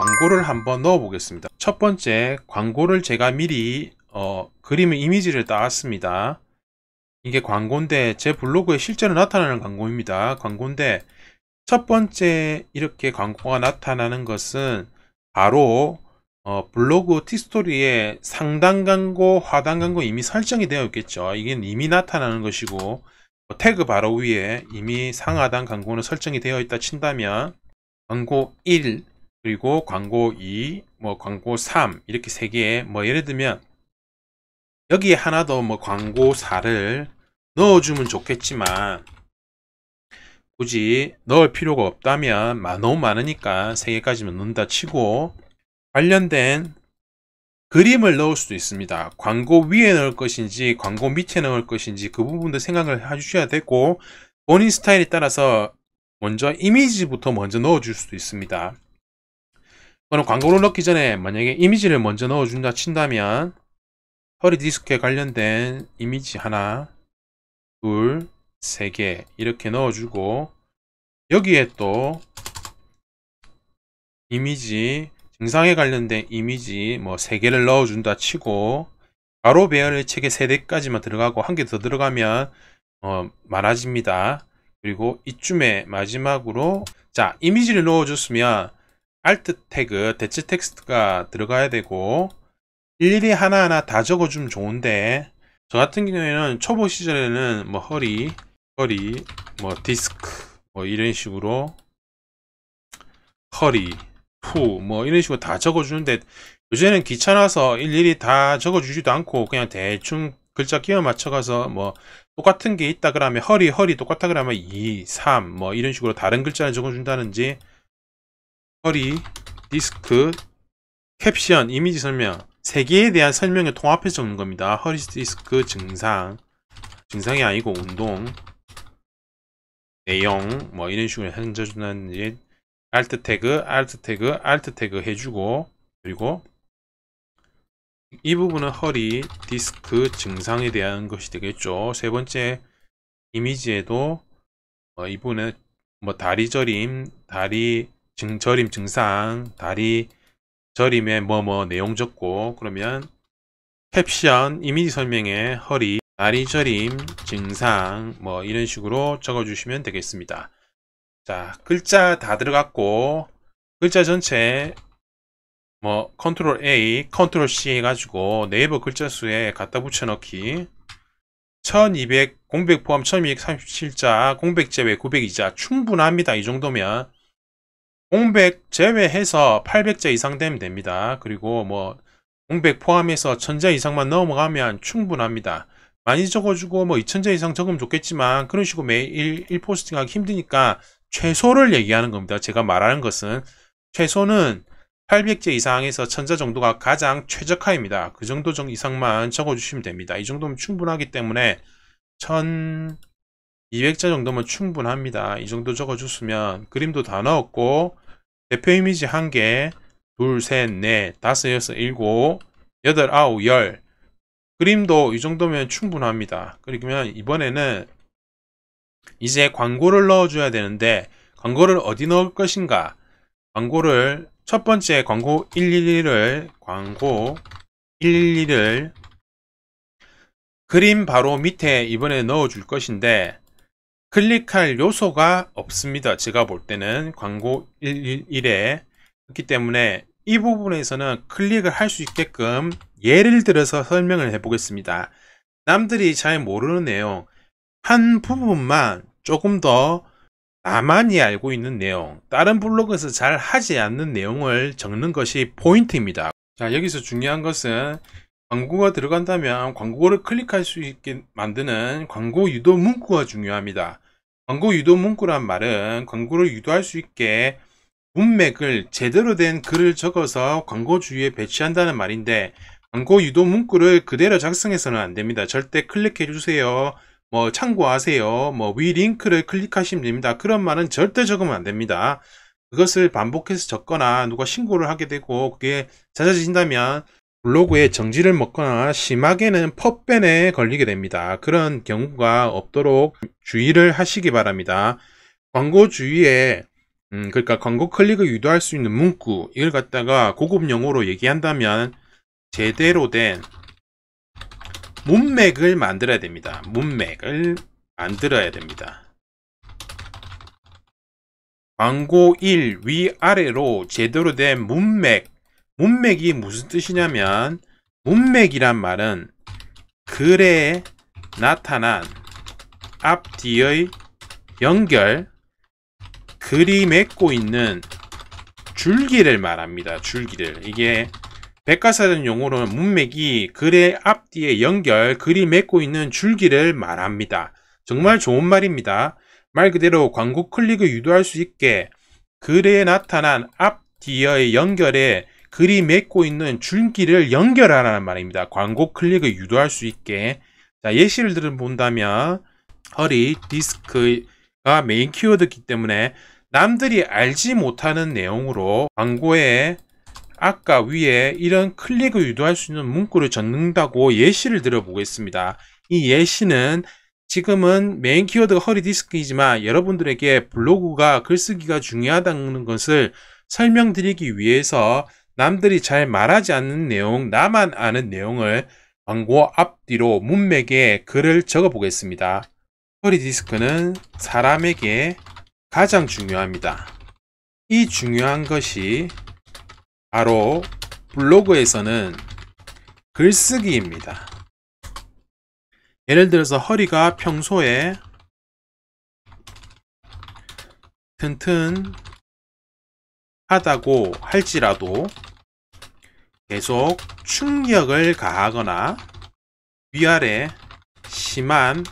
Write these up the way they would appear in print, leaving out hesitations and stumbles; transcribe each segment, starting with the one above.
광고를 한번 넣어 보겠습니다. 첫 번째 광고를 제가 미리 그림의 이미지를 따왔습니다. 이게 광고인데 제 블로그에 실제로 나타나는 광고입니다. 광고인데 첫 번째 이렇게 광고가 나타나는 것은 바로 블로그 티스토리에 상단 광고, 하단 광고 이미 설정이 되어 있겠죠. 이게 이미 나타나는 것이고 태그 바로 위에 이미 상하단 광고는 설정이 되어 있다 친다면 광고 1 그리고 광고 2, 뭐 광고 3 이렇게 세 개, 뭐 예를 들면 여기에 하나 더 뭐 광고 4를 넣어주면 좋겠지만 굳이 넣을 필요가 없다면 너무 많으니까 3개까지만 넣는다 치고 관련된 그림을 넣을 수도 있습니다. 광고 위에 넣을 것인지 광고 밑에 넣을 것인지 그 부분도 생각을 해주셔야 되고 본인 스타일에 따라서 먼저 이미지부터 먼저 넣어줄 수도 있습니다. 그럼 광고를 넣기 전에 만약에 이미지를 먼저 넣어준다 친다면 허리 디스크에 관련된 이미지 하나, 둘, 3개 이렇게 넣어주고 여기에 또 이미지 증상에 관련된 이미지 뭐 3개를 넣어준다 치고 가로 배열의 책에 3개까지만 들어가고 한 개 더 들어가면 많아집니다. 그리고 이쯤에 마지막으로 자 이미지를 넣어줬으면 Alt 태그 대체 텍스트가 들어가야 되고 일일이 하나하나 다 적어주면 좋은데 저 같은 경우에는 초보 시절에는 뭐 허리 뭐 디스크 뭐 이런 식으로 허리 푸 뭐 이런 식으로 다 적어주는데 요새는 귀찮아서 일일이 다 적어주지도 않고 그냥 대충 글자 끼워 맞춰가서 뭐 똑같은 게 있다 그러면 허리 똑같다 그러면 2, 3 뭐 이런 식으로 다른 글자를 적어준다든지 허리 디스크 캡션 이미지 설명 3개에 대한 설명을 통합해서 적는 겁니다. 허리 디스크 증상이 아니고 운동 내용 뭐 이런 식으로 해준다든지 Alt 태그 해주고 그리고 이 부분은 허리 디스크 증상에 대한 것이 되겠죠. 세 번째 이미지에도 이 부분은 뭐 다리 저림 저림 증상 다리 저림에 뭐뭐 내용 적고 그러면 캡션 이미지 설명에 허리 다리 저림 증상 뭐 이런 식으로 적어 주시면 되겠습니다. 자 글자 다 들어갔고 글자 전체 뭐 컨트롤 A 컨트롤 C 해가지고 네이버 글자 수에 갖다 붙여 넣기 1200 공백 포함 1237자 공백 제외 902자 충분합니다. 이 정도면 공백 제외해서 800자 이상 되면 됩니다. 그리고 뭐 공백 포함해서 1000자 이상만 넘어가면 충분합니다. 많이 적어주고 뭐 2000자 이상 적으면 좋겠지만 그런 식으로 매일 1포스팅 하기 힘드니까 최소를 얘기하는 겁니다. 제가 말하는 것은 최소는 800자 이상에서 1000자 정도가 가장 최적화입니다. 그 정도 이상만 적어주시면 됩니다. 이 정도면 충분하기 때문에 1200자 정도면 충분합니다. 이 정도 적어줬으면 그림도 다 넣었고 대표 이미지 1개, 둘, 셋, 넷, 다섯, 여섯, 일곱, 여덟, 아홉, 열 그림도 이 정도면 충분합니다. 그러면 이번에는 이제 광고를 넣어줘야 되는데 광고를 어디 넣을 것인가 광고를 첫 번째 광고 111을 그림 바로 밑에 이번에 넣어 줄 것인데 클릭할 요소가 없습니다. 제가 볼 때는 광고 111에 그렇기 때문에 이 부분에서는 클릭을 할 수 있게끔 예를 들어서 설명을 해 보겠습니다. 남들이 잘 모르는 내용 한 부분만 조금 더 나만이 알고 있는 내용 다른 블로그에서 잘 하지 않는 내용을 적는 것이 포인트입니다. 자 여기서 중요한 것은 광고가 들어간다면 광고를 클릭할 수 있게 만드는 광고 유도 문구가 중요합니다. 광고 유도 문구란 말은 광고를 유도할 수 있게 문맥을 제대로 된 글을 적어서 광고 주위에 배치한다는 말인데 광고 유도 문구를 그대로 작성해서는 안됩니다. 절대 클릭해 주세요. 뭐 참고하세요. 뭐 위 링크를 클릭하시면 됩니다. 그런 말은 절대 적으면 안됩니다. 그것을 반복해서 적거나 누가 신고를 하게 되고 그게 잦아진다면 블로그에 정지를 먹거나 심하게는 펍밴에 걸리게 됩니다. 그런 경우가 없도록 주의를 하시기 바랍니다. 광고 주위에 그러니까 광고 클릭을 유도할 수 있는 문구, 이걸 갖다가 고급 용어로 얘기한다면 제대로 된 문맥을 만들어야 됩니다. 문맥을 만들어야 됩니다. 광고 1 위아래로 제대로 된 문맥이 무슨 뜻이냐면, 문맥이란 말은 글에 나타난 앞뒤의 연결, 글이 맺고 있는 줄기를 말합니다. 줄기를. 이게 백과사전 용어로는 문맥이 글의 앞뒤의 연결, 글이 맺고 있는 줄기를 말합니다. 정말 좋은 말입니다. 말 그대로 광고 클릭을 유도할 수 있게 글에 나타난 앞뒤의 연결에 글이 맺고 있는 줄기를 연결하라는 말입니다. 광고 클릭을 유도할 수 있게. 자, 예시를 들어본다면 허리, 디스크가 메인 키워드이기 때문에 남들이 알지 못하는 내용으로 광고에 아까 위에 이런 클릭을 유도할 수 있는 문구를 적는다고 예시를 들어보겠습니다. 이 예시는 지금은 메인 키워드가 허리 디스크이지만 여러분들에게 블로그가 글쓰기가 중요하다는 것을 설명드리기 위해서 남들이 잘 말하지 않는 내용, 나만 아는 내용을 광고 앞뒤로 문맥에 글을 적어 보겠습니다. 허리 디스크는 사람에게 가장 중요합니다. 이 중요한 것이 바로 블로그에서는 글쓰기입니다. 예를 들어서 허리가 평소에 튼튼하다고 할지라도 계속 충격을 가하거나 위아래 심한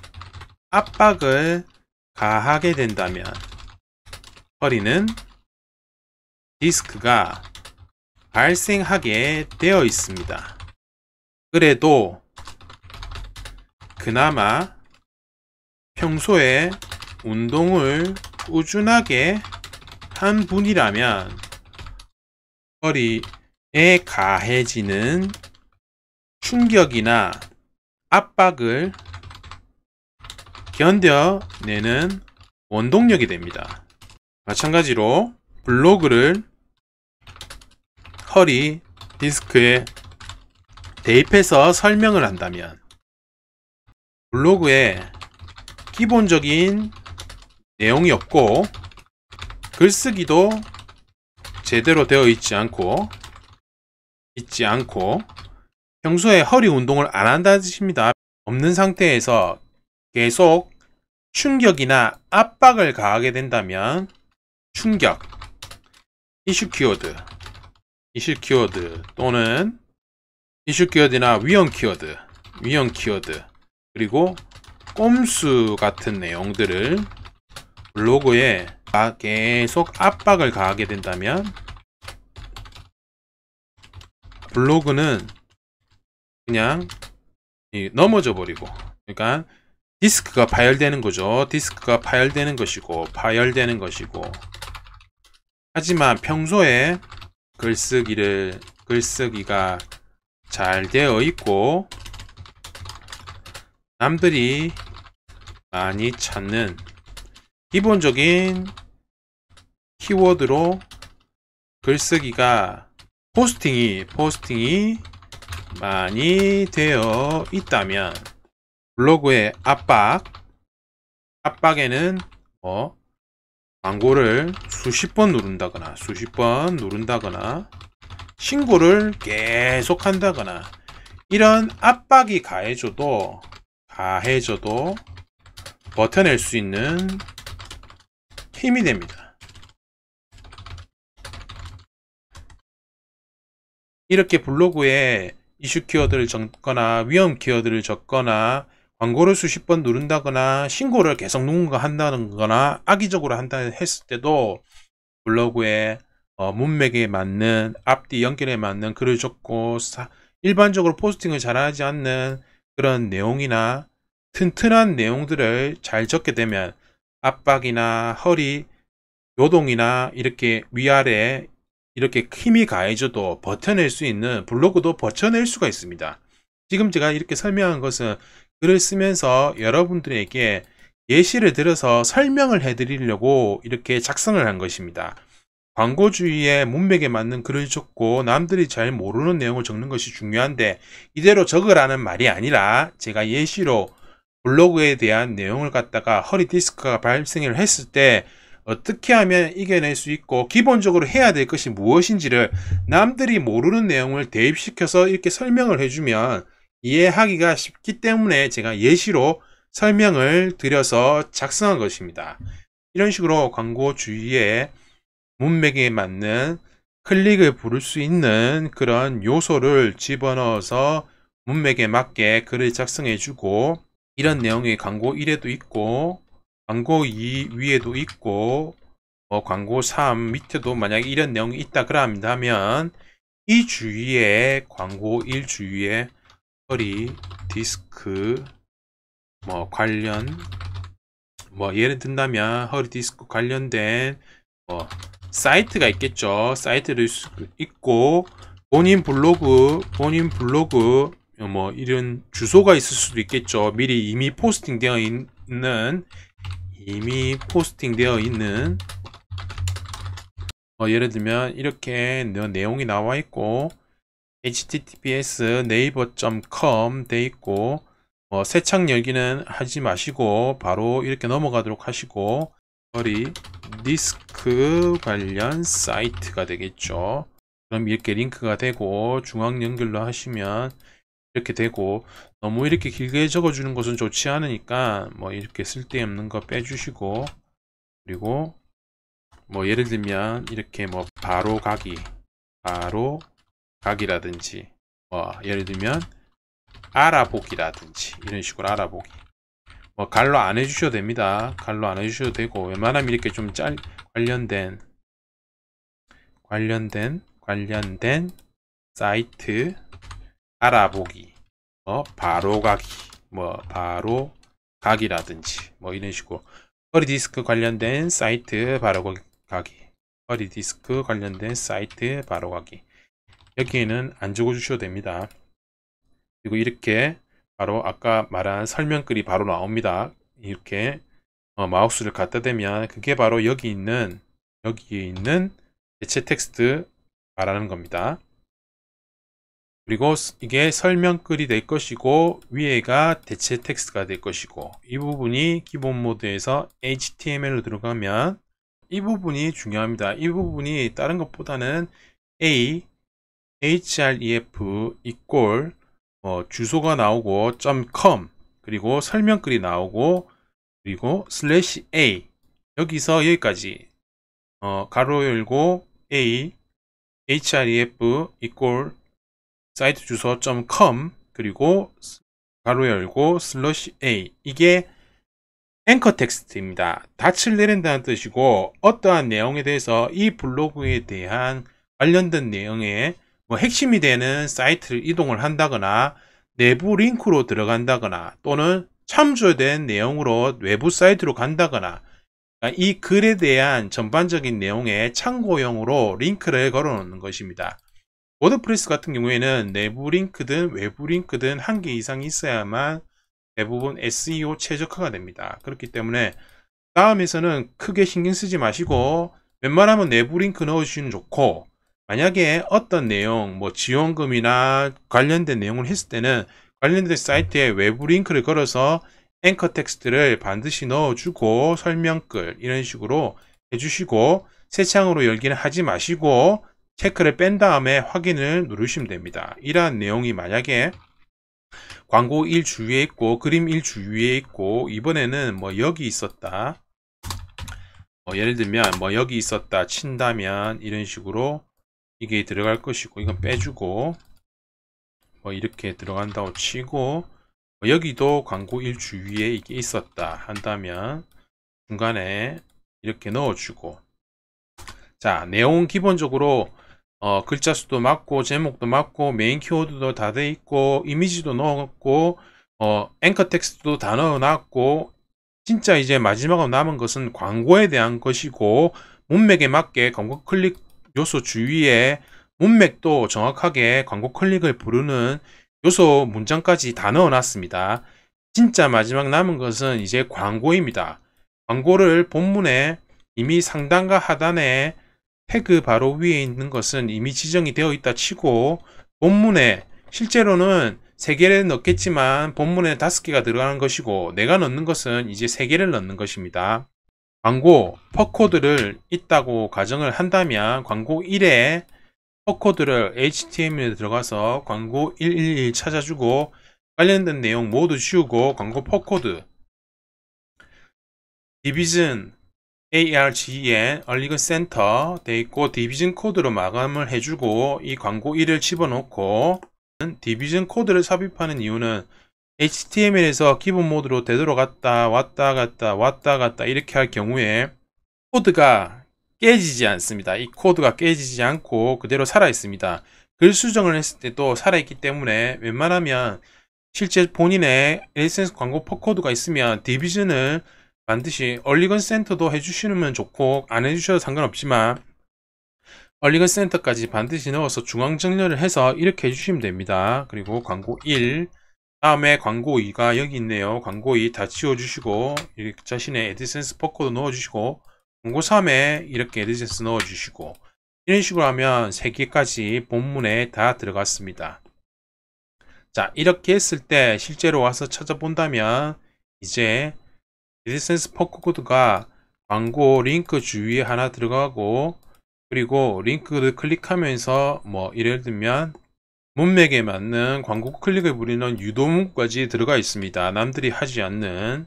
압박을 가하게 된다면 허리는 디스크가 발생하게 되어 있습니다. 그래도 그나마 평소에 운동을 꾸준하게 한 분이라면 허리에 가해지는 충격이나 압박을 견뎌내는 원동력이 됩니다. 마찬가지로 블로그를 허리 디스크에 대입해서 설명을 한다면 블로그에 기본적인 내용이 없고 글쓰기도 제대로 되어 있지 않고 평소에 허리 운동을 안 한다는 뜻입니다. 없는 상태에서 계속 충격이나 압박을 가하게 된다면 충격, 이슈 키워드 또는 이슈 키워드나 위험 키워드, 그리고 꼼수 같은 내용들을 블로그에 계속 압박을 가하게 된다면 블로그는 그냥 넘어져 버리고, 그러니까 디스크가 파열되는 거죠. 디스크가 파열되는 것이고 하지만 평소에 글쓰기가 잘 되어 있고 남들이 많이 찾는 기본적인 키워드로 글쓰기가 포스팅이 많이 되어 있다면 블로그의 압박에는 광고를 수십 번 누른다거나 신고를 계속 한다거나 이런 압박이 가해져도 버텨낼 수 있는 힘이 됩니다. 이렇게 블로그에 이슈 키워드를 적거나 위험 키워드를 적거나 광고를 수십 번 누른다거나 신고를 계속 누군가 한다는 거나 악의적으로 한다 했을 때도 블로그에 문맥에 맞는 앞뒤 연결에 맞는 글을 적고 일반적으로 포스팅을 잘하지 않는 그런 내용이나 튼튼한 내용들을 잘 적게 되면 압박이나 허리 요동이나 이렇게 위아래 이렇게 힘이 가해져도 버텨낼 수 있는 블로그도 버텨낼 수가 있습니다. 지금 제가 이렇게 설명한 것은 글을 쓰면서 여러분들에게 예시를 들어서 설명을 해드리려고 이렇게 작성을 한 것입니다. 광고주의의 문맥에 맞는 글을 적고 남들이 잘 모르는 내용을 적는 것이 중요한데 이대로 적으라는 말이 아니라 제가 예시로 블로그에 대한 내용을 갖다가 허리디스크가 발생을 했을 때 어떻게 하면 이겨낼 수 있고 기본적으로 해야 될 것이 무엇인지를 남들이 모르는 내용을 대입시켜서 이렇게 설명을 해주면 이해하기가 쉽기 때문에 제가 예시로 설명을 드려서 작성한 것입니다. 이런 식으로 광고주의의 문맥에 맞는 클릭을 부를 수 있는 그런 요소를 집어넣어서 문맥에 맞게 글을 작성해 주고 이런 내용이 광고 1에도 있고 광고 2 위에도 있고 광고 3 밑에도 만약에 이런 내용이 있다 그러면 이 주위에 광고 1 주위에 허리 디스크 관련 예를 든다면 허리 디스크 관련된 사이트가 있겠죠. 사이트도 있고 본인 블로그 이런 주소가 있을 수도 있겠죠. 미리 이미 포스팅 되어 있는 예를 들면 이렇게 내용이 나와 있고 https naver.com 돼 있고 새 창 열기는 하지 마시고 바로 이렇게 넘어가도록 하시고 허리 디스크 관련 사이트가 되겠죠. 그럼 이렇게 링크가 되고 중앙 연결로 하시면 이렇게 되고 너무 이렇게 길게 적어주는 것은 좋지 않으니까 이렇게 쓸데없는 거 빼주시고 그리고 예를 들면 이렇게 바로 가기라든지 예를 들면 알아보기라든지 이런 식으로 알아보기 갈로 안 해주셔도 됩니다. 갈로 안 해주셔도 되고 웬만하면 이렇게 좀 관련된 사이트 알아보기 바로 가기라든지 이런 식으로 허리디스크 관련된 사이트 바로 가기 허리디스크 관련된 사이트 바로 가기 여기에는 안 적어 주셔도 됩니다. 그리고 이렇게 바로 아까 말한 설명글이 바로 나옵니다. 이렇게 마우스를 갖다 대면 그게 바로 여기에 있는 대체 텍스트 말하는 겁니다. 그리고 이게 설명글이 될 것이고 위에가 대체 텍스트가 될 것이고 이 부분이 기본 모드에서 HTML로 들어가면 이 부분이 중요합니다. 이 부분이 다른 것보다는 href equal 주소가 나오고 .com 그리고 설명글이 나오고 그리고 /a 여기서 여기까지 가로 열고 a href equal 사이트 주소 .com 그리고 가로 열고 /a 이게 앵커 텍스트입니다. 닻을 내린다는 뜻이고 어떠한 내용에 대해서 이 블로그에 대한 관련된 내용에 핵심이 되는 사이트를 이동을 한다거나 내부 링크로 들어간다거나 또는 참조된 내용으로 외부 사이트로 간다거나 이 글에 대한 전반적인 내용에 참고용으로 링크를 걸어 놓는 것입니다. 워드프레스 같은 경우에는 내부 링크든 외부 링크든 한 개 이상이 있어야만 대부분 SEO 최적화가 됩니다. 그렇기 때문에 다음에서는 크게 신경 쓰지 마시고 웬만하면 내부 링크 넣어주시면 좋고 만약에 어떤 내용 지원금이나 관련된 내용을 했을 때는 관련된 사이트에 외부 링크를 걸어서 앵커 텍스트를 반드시 넣어주고 설명글 이런 식으로 해주시고 새 창으로 열기는 하지 마시고 체크를 뺀 다음에 확인을 누르시면 됩니다. 이러한 내용이 만약에 광고 1 주위에 있고 그림 1 주위에 있고 이번에는 여기 있었다 예를 들면 여기 있었다 친다면 이런 식으로 이게 들어갈 것이고 이건 빼주고 이렇게 들어간다고 치고 여기도 광고 1 주위에 이게 있었다 한다면 중간에 이렇게 넣어주고 자 내용 기본적으로 글자 수도 맞고 제목도 맞고 메인 키워드도 다 돼 있고 이미지도 넣었고 앵커 텍스트도 다 넣어놨고 진짜 이제 마지막으로 남은 것은 광고에 대한 것이고 문맥에 맞게 광고 클릭 요소 주위에 문맥도 정확하게 광고 클릭을 부르는 요소 문장까지 다 넣어놨습니다. 진짜 마지막 남은 것은 이제 광고입니다. 광고를 본문에 이미 상단과 하단에 태그 바로 위에 있는 것은 이미 지정이 되어 있다 치고, 본문에 실제로는 3개를 넣겠지만 본문에 5개가 들어가는 것이고, 내가 넣는 것은 이제 3개를 넣는 것입니다. 광고 퍼코드를 있다고 가정을 한다면 광고 1에 퍼코드를 HTML에 들어가서 광고 111 찾아주고 관련된 내용 모두 지우고 광고 퍼코드 디비전 ARGN 얼리건 센터 돼 있고 디비전 코드로 마감을 해주고 이 광고 1을 집어넣고, 디비전 코드를 삽입하는 이유는 HTML에서 기본 모드로 되돌아갔다 왔다 갔다 왔다 갔다 이렇게 할 경우에 코드가 깨지지 않습니다. 이 코드가 깨지지 않고 그대로 살아 있습니다. 글 수정을 했을 때도 살아 있기 때문에 웬만하면 실제 본인의 AdSense 광고 퍼코드가 있으면 디비전을 반드시 얼리건 센터도 해주시면 좋고 안 해주셔도 상관없지만 얼리건 센터까지 반드시 넣어서 중앙 정렬을 해서 이렇게 해주시면 됩니다. 그리고 광고 1 다음에 광고 2가 여기 있네요. 광고 2 다 지워주시고 이렇게 자신의 애드센스 퍼코드 넣어주시고, 광고 3에 이렇게 애드센스 넣어주시고, 이런 식으로 하면 3개까지 본문에 다 들어갔습니다. 자, 이렇게 했을 때 실제로 와서 찾아본다면 이제 애드센스 퍼코드가 광고 링크 주위에 하나 들어가고, 그리고 링크를 클릭하면서 뭐 예를 들면 문맥에 맞는 광고 클릭을 부리는 유도문까지 들어가 있습니다. 남들이 하지 않는.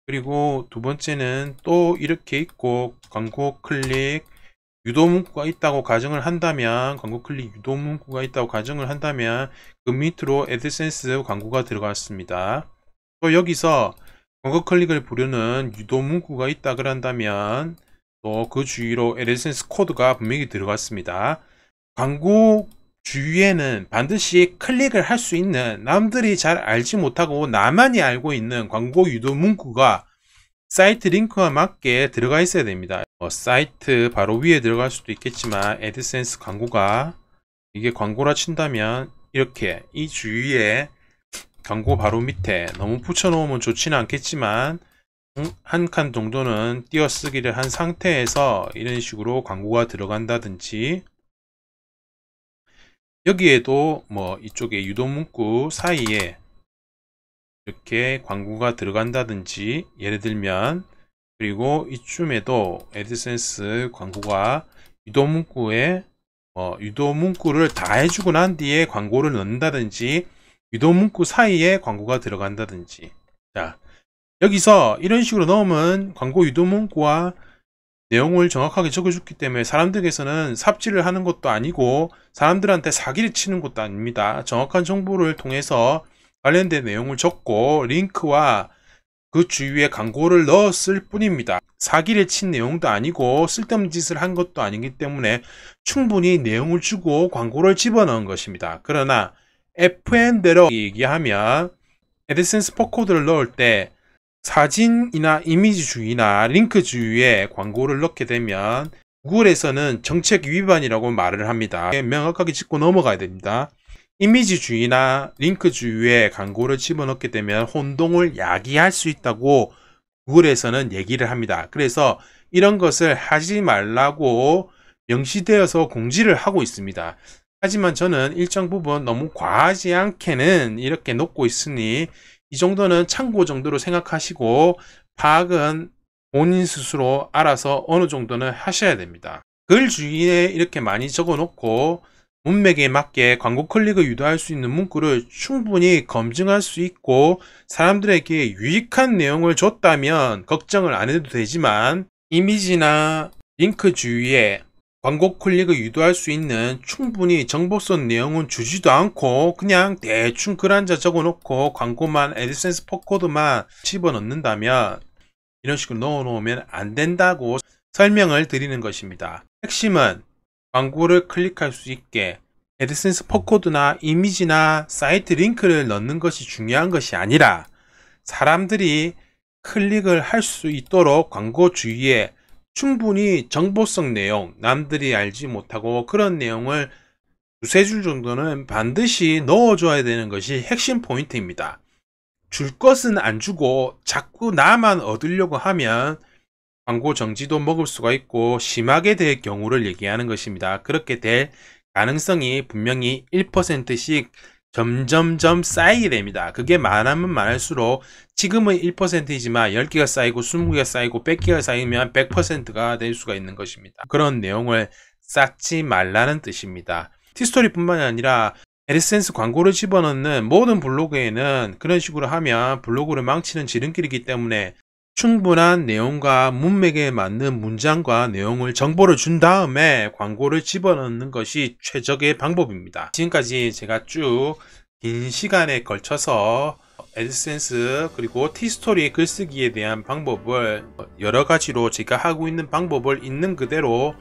그리고 두 번째는 또 이렇게 있고, 광고 클릭 유도문구가 있다고 가정을 한다면, 광고 클릭 유도문구가 있다고 가정을 한다면 그 밑으로 애드센스 광고가 들어갔습니다. 또 여기서 광고 클릭을 부르는 유도문구가 있다 그런다면 또 그 주위로 애드센스 코드가 분명히 들어갔습니다. 광고 주위에는 반드시 클릭을 할 수 있는, 남들이 잘 알지 못하고 나만이 알고 있는 광고 유도 문구가 사이트 링크와 맞게 들어가 있어야 됩니다. 사이트 바로 위에 들어갈 수도 있겠지만 애드센스 광고가 이게 광고라 친다면 이렇게 이 주위에 광고 바로 밑에 너무 붙여놓으면 좋지는 않겠지만 한 칸 정도는 띄어쓰기를 한 상태에서 이런 식으로 광고가 들어간다든지, 여기에도 뭐 이쪽에 유도문구 사이에 이렇게 광고가 들어간다든지 예를 들면, 그리고 이쯤에도 애드센스 광고가 유도문구에 유도문구를 다 해주고 난 뒤에 광고를 넣는다든지 유도문구 사이에 광고가 들어간다든지. 자, 여기서 이런 식으로 넣으면 광고 유도문구와 내용을 정확하게 적어줬기 때문에 사람들에게서는 삽질을 하는 것도 아니고 사람들한테 사기를 치는 것도 아닙니다. 정확한 정보를 통해서 관련된 내용을 적고 링크와 그 주위에 광고를 넣었을 뿐입니다. 사기를 친 내용도 아니고 쓸데없는 짓을 한 것도 아니기 때문에 충분히 내용을 주고 광고를 집어넣은 것입니다. 그러나 FN대로 얘기하면 애드센스 퍼코드를 넣을 때 사진이나 이미지 주위나 링크 주위에 광고를 넣게 되면 구글에서는 정책 위반이라고 말을 합니다. 명확하게 짚고 넘어가야 됩니다. 이미지 주위나 링크 주위에 광고를 집어넣게 되면 혼동을 야기할 수 있다고 구글에서는 얘기를 합니다. 그래서 이런 것을 하지 말라고 명시되어서 공지를 하고 있습니다. 하지만 저는 일정 부분 너무 과하지 않게는 이렇게 놓고 있으니 이 정도는 참고 정도로 생각하시고 파악은 본인 스스로 알아서 어느 정도는 하셔야 됩니다. 글 주위에 이렇게 많이 적어 놓고 문맥에 맞게 광고 클릭을 유도할 수 있는 문구를 충분히 검증할 수 있고 사람들에게 유익한 내용을 줬다면 걱정을 안 해도 되지만, 이미지나 링크 주위에 광고 클릭을 유도할 수 있는 충분히 정보성 내용은 주지도 않고 그냥 대충 글 한 자 적어 놓고 광고만 애드센스 퍼코드만 집어넣는다면 이런 식으로 넣어 놓으면 안 된다고 설명을 드리는 것입니다. 핵심은 광고를 클릭할 수 있게 애드센스 퍼코드나 이미지나 사이트 링크를 넣는 것이 중요한 것이 아니라 사람들이 클릭을 할 수 있도록 광고 주위에 충분히 정보성 내용, 남들이 알지 못하고 그런 내용을 두세 줄 정도는 반드시 넣어줘야 되는 것이 핵심 포인트입니다. 줄 것은 안 주고 자꾸 나만 얻으려고 하면 광고 정지도 먹을 수가 있고 심하게 될 경우를 얘기하는 것입니다. 그렇게 될 가능성이 분명히 1%씩 점점점 쌓이게 됩니다. 그게 많으면 많을수록 지금은 1%이지만 10개가 쌓이고 20개가 쌓이고 100개가 쌓이면 100%가 될 수가 있는 것입니다. 그런 내용을 쌓지 말라는 뜻입니다. 티스토리뿐만 아니라 애드센스 광고를 집어넣는 모든 블로그에는 그런 식으로 하면 블로그를 망치는 지름길이기 때문에 충분한 내용과 문맥에 맞는 문장과 내용을 정보를 준 다음에 광고를 집어넣는 것이 최적의 방법입니다. 지금까지 제가 쭉 긴 시간에 걸쳐서 애드센스 그리고 티스토리 글쓰기에 대한 방법을 여러 가지로 제가 하고 있는 방법을 있는 그대로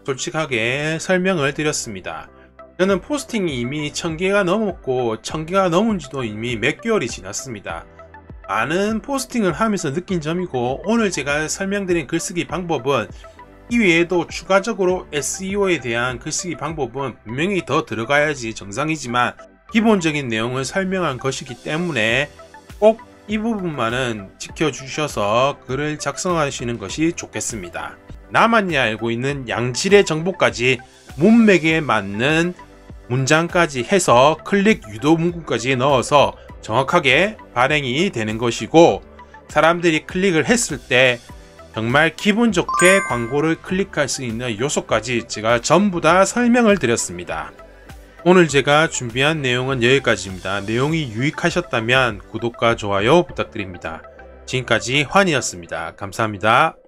솔직하게 설명을 드렸습니다. 저는 포스팅이 이미 1000개가 넘었고 1000개가 넘은 지도 이미 몇 개월이 지났습니다. 많은 포스팅을 하면서 느낀 점이고 오늘 제가 설명드린 글쓰기 방법은 이외에도 추가적으로 SEO에 대한 글쓰기 방법은 분명히 더 들어가야지 정상이지만 기본적인 내용을 설명한 것이기 때문에 꼭 이 부분만은 지켜주셔서 글을 작성하시는 것이 좋겠습니다. 나만이 알고 있는 양질의 정보까지 문맥에 맞는 문장까지 해서 클릭 유도 문구까지 넣어서 정확하게 발행이 되는 것이고 사람들이 클릭을 했을 때 정말 기분 좋게 광고를 클릭할 수 있는 요소까지 제가 전부 다 설명을 드렸습니다. 오늘 제가 준비한 내용은 여기까지입니다. 내용이 유익하셨다면 구독과 좋아요 부탁드립니다. 지금까지 환이었습니다. 감사합니다.